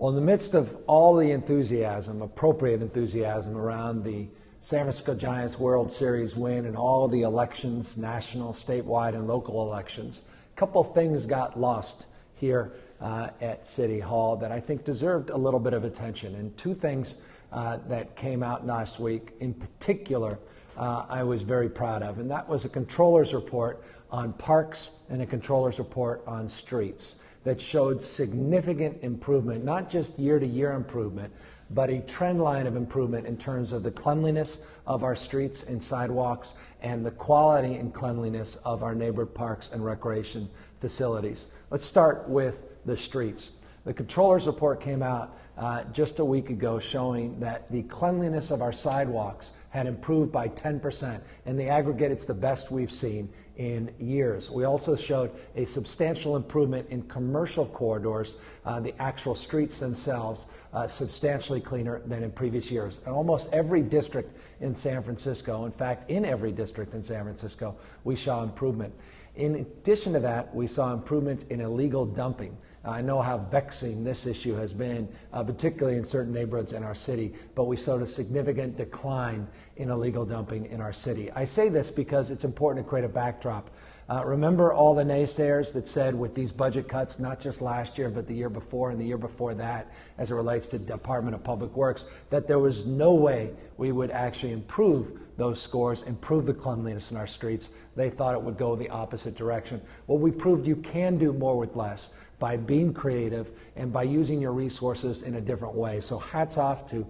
Well, in the midst of all the enthusiasm, appropriate enthusiasm around the San Francisco Giants World Series win and all the elections, national, statewide, and local elections, a couple things got lost here at City Hall that I think deserved a little bit of attention. And two things that came out last week in particular I was very proud of, and that was a controller's report on parks and a controller's report on streets that showed significant improvement, not just year-to-year improvement, but a trend line of improvement in terms of the cleanliness of our streets and sidewalks and the quality and cleanliness of our neighborhood parks and recreation facilities. Let's start with the streets. The controller's report came out just a week ago showing that the cleanliness of our sidewalks had improved by 10%. In the aggregate, it's the best we've seen in years. We also showed a substantial improvement in commercial corridors, the actual streets themselves, substantially cleaner than in previous years. In almost every district in San Francisco, in fact, in every district in San Francisco, we saw improvement. In addition to that, we saw improvements in illegal dumping. I know how vexing this issue has been, particularly in certain neighborhoods in our city, but we saw a significant decline in illegal dumping in our city. I say this because it's important to create a backdrop. Remember all the naysayers that said with these budget cuts, not just last year, but the year before and the year before that, as it relates to Department of Public Works, that there was no way we would actually improve those scores, improve the cleanliness in our streets. They thought it would go the opposite direction. Well, we proved you can do more with less by being creative and by using your resources in a different way. So hats off to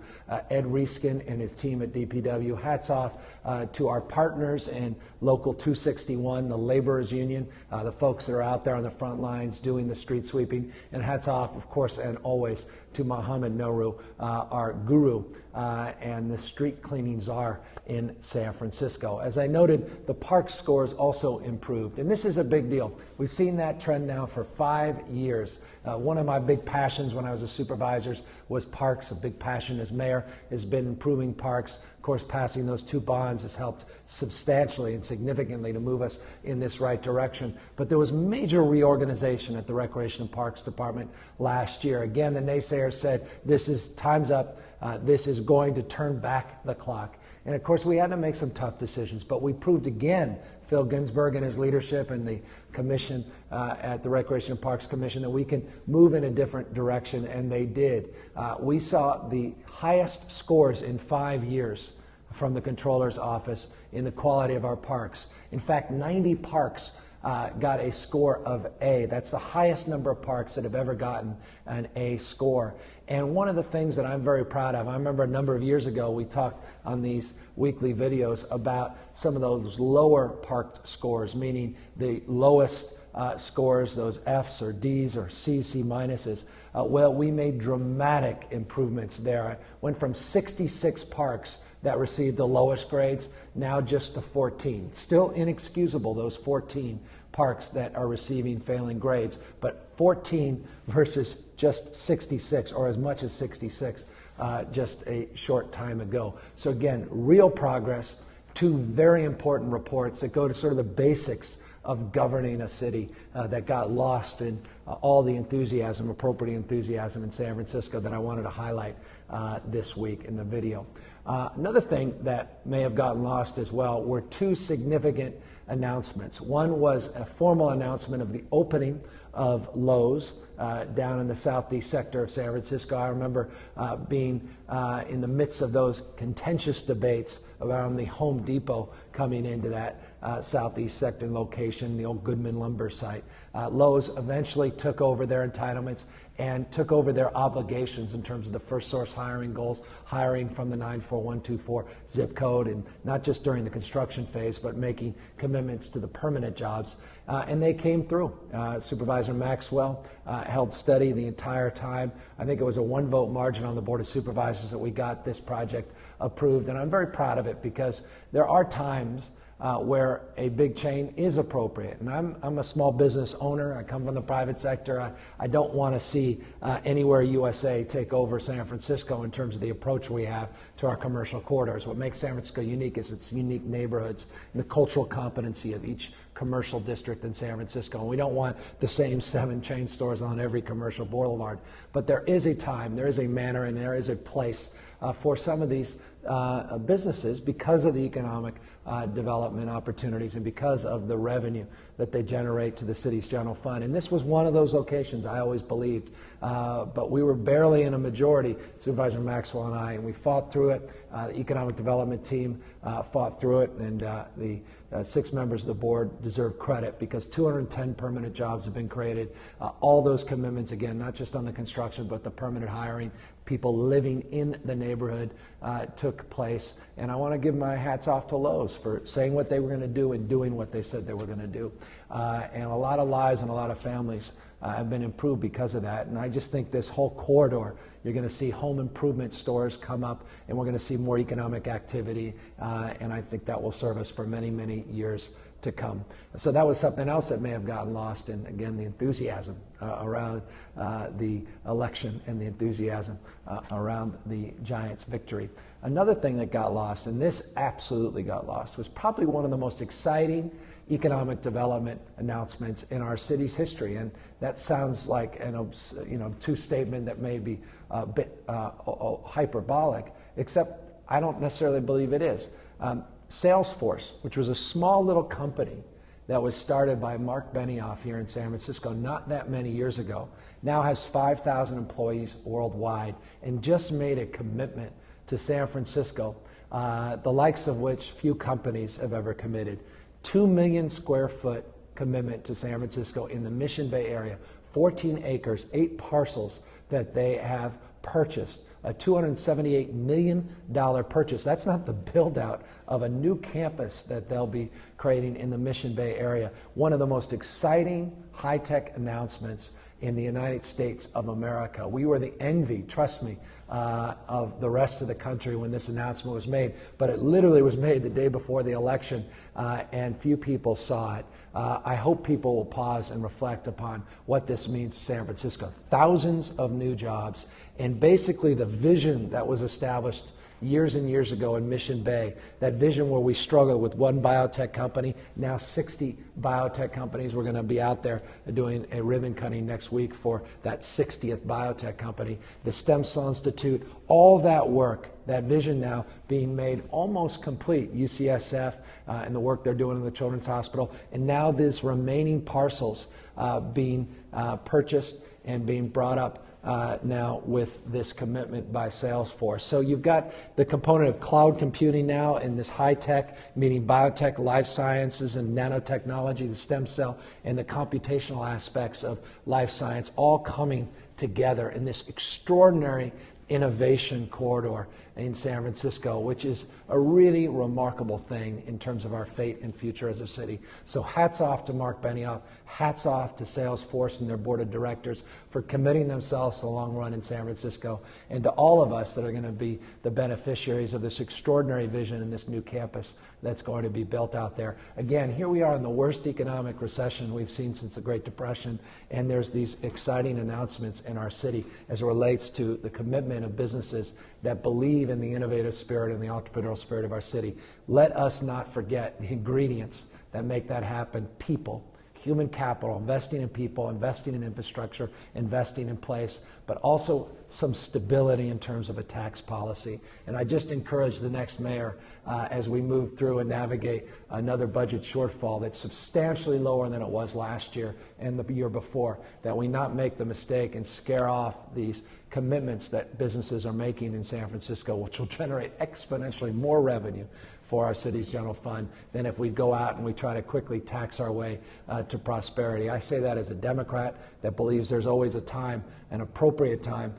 Ed Reeskin and his team at DPW. Hats off to our partners in Local 261, the laborers union, the folks that are out there on the front lines doing the street sweeping. And hats off, of course, and always to Mohammed Nouru, our guru and the street cleaning czar in San Francisco. As I noted, the park scores also improved. And this is a big deal. We've seen that trend now for 5 years. One of my big passions when I was a supervisor was parks. A big passion as mayor has been improving parks. Of course, passing those two bonds has helped substantially and significantly to move us in this right direction. But there was major reorganization at the Recreation and Parks Department last year. Again, the naysayers said, this is time's up. This is going to turn back the clock. And of course, we had to make some tough decisions, but we proved again, Phil Ginsburg and his leadership and the commission at the Recreation and Parks Commission, that we can move in a different direction, and they did. We saw the highest scores in 5 years from the controller's office in the quality of our parks. In fact, 90 parks got a score of A. That's the highest number of parks that have ever gotten an A score. And one of the things that I'm very proud of, I remember a number of years ago we talked on these weekly videos about some of those lower parked scores, meaning the lowest scores, those Fs or Ds or Cs, C minuses. Well, we made dramatic improvements there. I went from 66 parks that received the lowest grades, now just to 14. Still inexcusable, those 14 parks that are receiving failing grades, but 14 versus just 66, or as much as 66 just a short time ago. So again, real progress, two very important reports that go to sort of the basics of governing a city that got lost in all the enthusiasm, appropriate enthusiasm in San Francisco that I wanted to highlight this week in the video. Another thing that may have gotten lost as well were two significant announcements. One was a formal announcement of the opening of Lowe's down in the southeast sector of San Francisco. I remember being in the midst of those contentious debates around the Home Depot coming into that southeast sector location, the old Goodman lumber site. Lowe's eventually took over their entitlements and took over their obligations in terms of the first source hiring goals, hiring from the 94124 zip code, and not just during the construction phase, but making commitments to the permanent jobs. And they came through. Supervisor Maxwell held steady the entire time. I think it was a 1-vote margin on the Board of Supervisors that we got this project approved, and I'm very proud of it because there are times where a big chain is appropriate. And I'm a small business owner. I come from the private sector. I don't want to see Anywhere USA take over San Francisco in terms of the approach we have to our commercial corridors. What makes San Francisco unique is its unique neighborhoods and the cultural competency of each commercial district in San Francisco. And we don't want the same 7 chain stores on every commercial boulevard. But there is a time, there is a manner, and there is a place for some of these businesses because of the economic development opportunities and because of the revenue that they generate to the city's general fund. And this was one of those locations, I always believed. But we were barely in a majority, Supervisor Maxwell and I, and we fought through it. The economic development team fought through it, and the 6 members of the board deserve credit because 210 permanent jobs have been created. All those commitments, again, not just on the construction, but the permanent hiring, people living in the neighborhood took place. And I want to give my hats off to Lowe's for saying what they were going to do and doing what they said they were going to do. And a lot of lives and a lot of families have been improved because of that. And I just think this whole corridor, you're going to see home improvement stores come up, and we're going to see more economic activity. And I think that will serve us for many, many years to come. So that was something else that may have gotten lost in, again, the enthusiasm around the election and the enthusiasm around the Giants' victory. Another thing that got lost, and this absolutely got lost, was probably one of the most exciting economic development announcements in our city's history. And that sounds like an obtuse statement that may be a bit hyperbolic, except I don't necessarily believe it is. Salesforce, which was a small little company that was started by Mark Benioff here in San Francisco not that many years ago, now has 5,000 employees worldwide and just made a commitment to San Francisco, the likes of which few companies have ever committed. 2 million square foot commitment to San Francisco in the Mission Bay area, 14 acres, 8 parcels that they have purchased. A $278 million purchase. That's not the build out of a new campus that they'll be creating in the Mission Bay area. One of the most exciting high-tech announcements in the United States of America. We were the envy, trust me, of the rest of the country when this announcement was made, but it literally was made the day before the election, and few people saw it. I hope people will pause and reflect upon what this means to San Francisco. Thousands of new jobs, and basically the vision that was established years and years ago in Mission Bay, that vision where we struggled with one biotech company, now 60 biotech companies. We're going to be out there doing a ribbon cutting next week for that 60th biotech company. The Stem Cell Institute, all that work, that vision now being made almost complete. UCSF and the work they're doing in the Children's Hospital, and now these remaining parcels being purchased and being brought up now with this commitment by Salesforce. So you've got the component of cloud computing now in this high tech, meaning biotech, life sciences, and nanotechnology, the stem cell, and the computational aspects of life science all coming together in this extraordinary innovation corridor in San Francisco, which is a really remarkable thing in terms of our fate and future as a city. So hats off to Mark Benioff, hats off to Salesforce and their board of directors for committing themselves to the long run in San Francisco, and to all of us that are going to be the beneficiaries of this extraordinary vision and this new campus that's going to be built out there. Again, here we are in the worst economic recession we've seen since the Great Depression, and there's these exciting announcements in our city as it relates to the commitment of businesses that believe in the innovative spirit and the entrepreneurial spirit of our city. Let us not forget the ingredients that make that happen: people, human capital, investing in people, investing in infrastructure, investing in place, but also some stability in terms of a tax policy. And I just encourage the next mayor, as we move through and navigate another budget shortfall that's substantially lower than it was last year and the year before, that we not make the mistake and scare off these commitments that businesses are making in San Francisco, which will generate exponentially more revenue for our city's general fund than if we go out and we try to quickly tax our way to prosperity. I say that as a Democrat that believes there's always a time, an appropriate time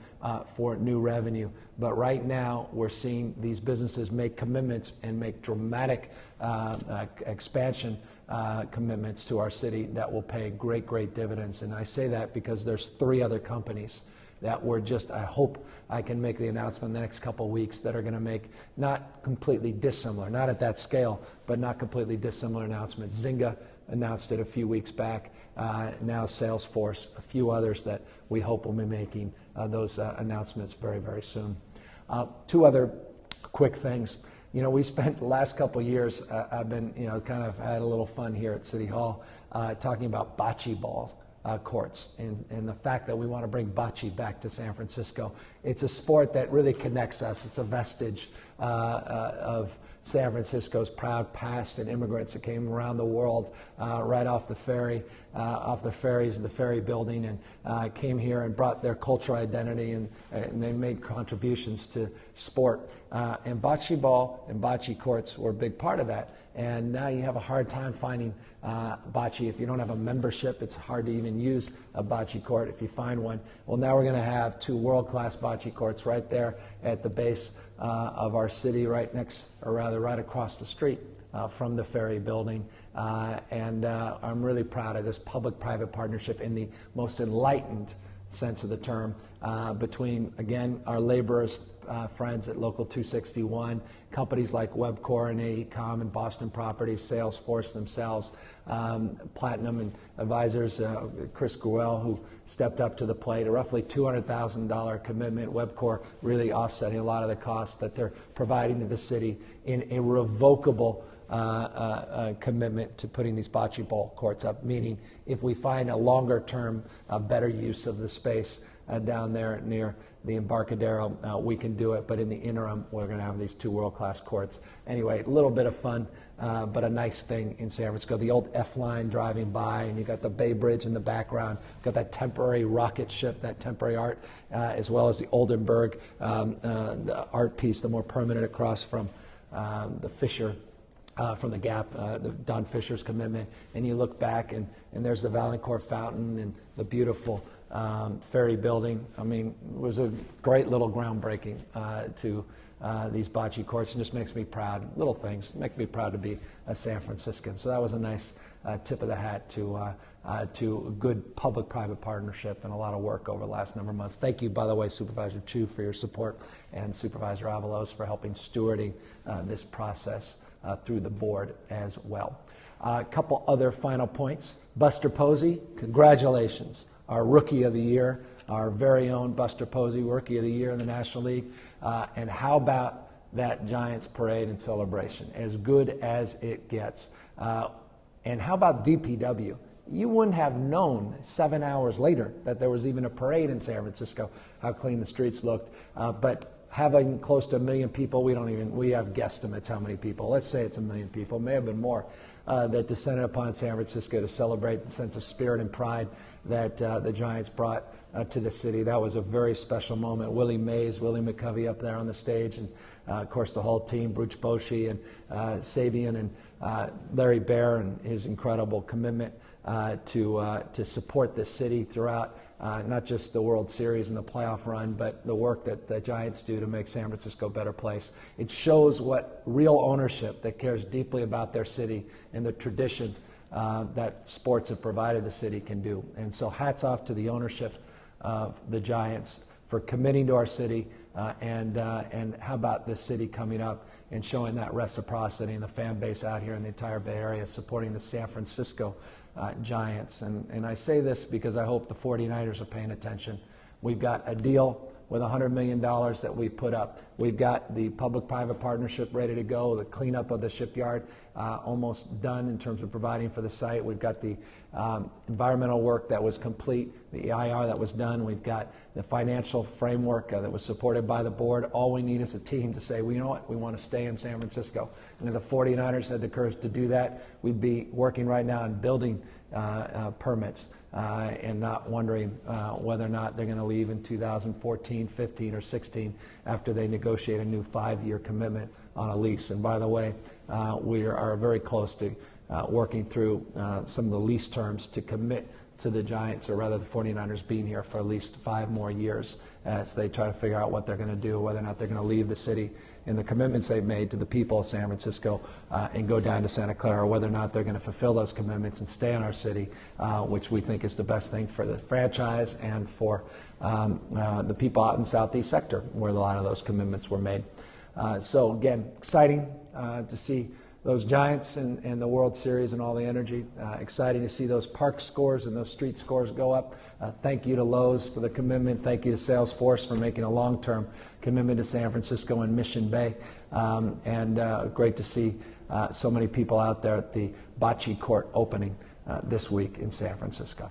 for new revenue. But right now we're seeing these businesses make commitments and make dramatic expansion commitments to our city that will pay great, great dividends. And I say that because there's 3 other companies that we're just, I hope I can make the announcement in the next couple of weeks, that are going to make not completely dissimilar, not at that scale, but not completely dissimilar announcements. Zynga announced it a few weeks back. Now Salesforce, a few others that we hope will be making those announcements very, very soon. Two other quick things. We spent the last couple of years, I've been, kind of had a little fun here at City Hall talking about bocce balls. Courts and the fact that we want to bring bocce back to San Francisco. It's a sport that really connects us. It's a vestige of San Francisco's proud past and immigrants that came around the world right off the ferry, off the ferries and the ferry building, and came here and brought their cultural identity, and they made contributions to sport. And bocce ball and bocce courts were a big part of that. And now you have a hard time finding bocce. If you don't have a membership, it's hard to even use a bocce court if you find one. Well, now we're going to have two world-class bocce courts right there at the base of our city, right across the street from the ferry building. And I'm really proud of this public-private partnership in the most enlightened sense of the term between, again, our laborers, friends at Local 261, companies like Webcor and AECom and Boston Properties, Salesforce themselves, Platinum and Advisors, Chris Gruelle, who stepped up to the plate, a roughly $200,000 commitment, Webcor really offsetting a lot of the costs that they're providing to the city in a revocable commitment to putting these bocce ball courts up, meaning if we find a longer term, better use of the space down there near the Embarcadero, we can do it, but in the interim, we're going to have these two world-class courts. Anyway, a little bit of fun, but a nice thing in San Francisco. The old F-line driving by, and you got the Bay Bridge in the background, got that temporary rocket ship, that temporary art, as well as the Oldenburg the art piece, the more permanent across from the Fisher, from the Gap, Don Fisher's commitment, and you look back, and there's the Valancourt Fountain and the beautiful ferry building. I mean, it was a great little groundbreaking to these bocce courts, and just makes me proud. Little things make me proud to be a San Franciscan. So that was a nice tip of the hat to a good public-private partnership and a lot of work over the last number of months. Thank you, by the way, Supervisor Chu, for your support, and Supervisor Avalos for helping stewarding this process through the board as well. A couple other final points. Buster Posey, congratulations. Our Rookie of the Year, our very own Buster Posey, Rookie of the Year in the National League. And how about that Giants parade and celebration? As good as it gets. And how about DPW? You wouldn't have known 7 hours later that there was even a parade in San Francisco, how clean the streets looked. But having close to 1 million people, we have guesstimates how many people. Let's say it's 1 million people, may have been more, that descended upon San Francisco to celebrate the sense of spirit and pride that the Giants brought to the city. That was a very special moment. Willie Mays, Willie McCovey up there on the stage, and of course the whole team, Bruce Bocce and Sabian and Larry Baer, and his incredible commitment to support the city throughout not just the World Series and the playoff run, but the work that the Giants do to make San Francisco a better place. It shows what real ownership that cares deeply about their city and the tradition that sports have provided the city can do. And so hats off to the ownership of the Giants for committing to our city, and how about this city coming up and showing that reciprocity and the fan base out here in the entire Bay Area supporting the San Francisco Giants. And I say this because I hope the 49ers are paying attention. We've got a deal with $100 million that we put up. We've got the public-private partnership ready to go, the cleanup of the shipyard almost done in terms of providing for the site. We've got the environmental work that was complete, the EIR that was done. We've got the financial framework that was supported by the board. All we need is a team to say, well, you know what, we want to stay in San Francisco. And if the 49ers had the courage to do that, we'd be working right now on building permits and not wondering whether or not they're going to leave in 2014, 15, or 16 after they negotiate a new 5-year commitment on a lease. And by the way, we are very close to working through some of the lease terms to commit to the Giants, or rather the 49ers being here for at least 5 more years as they try to figure out what they're going to do, whether or not they're going to leave the city and the commitments they've made to the people of San Francisco and go down to Santa Clara, or whether or not they're going to fulfill those commitments and stay in our city, which we think is the best thing for the franchise and for the people out in the Southeast sector where a lot of those commitments were made. So again, exciting to see those Giants and the World Series and all the energy. Exciting to see those park scores and those street scores go up. Thank you to Lowe's for the commitment. Thank you to Salesforce for making a long-term commitment to San Francisco and Mission Bay. And great to see so many people out there at the Bocce court opening this week in San Francisco.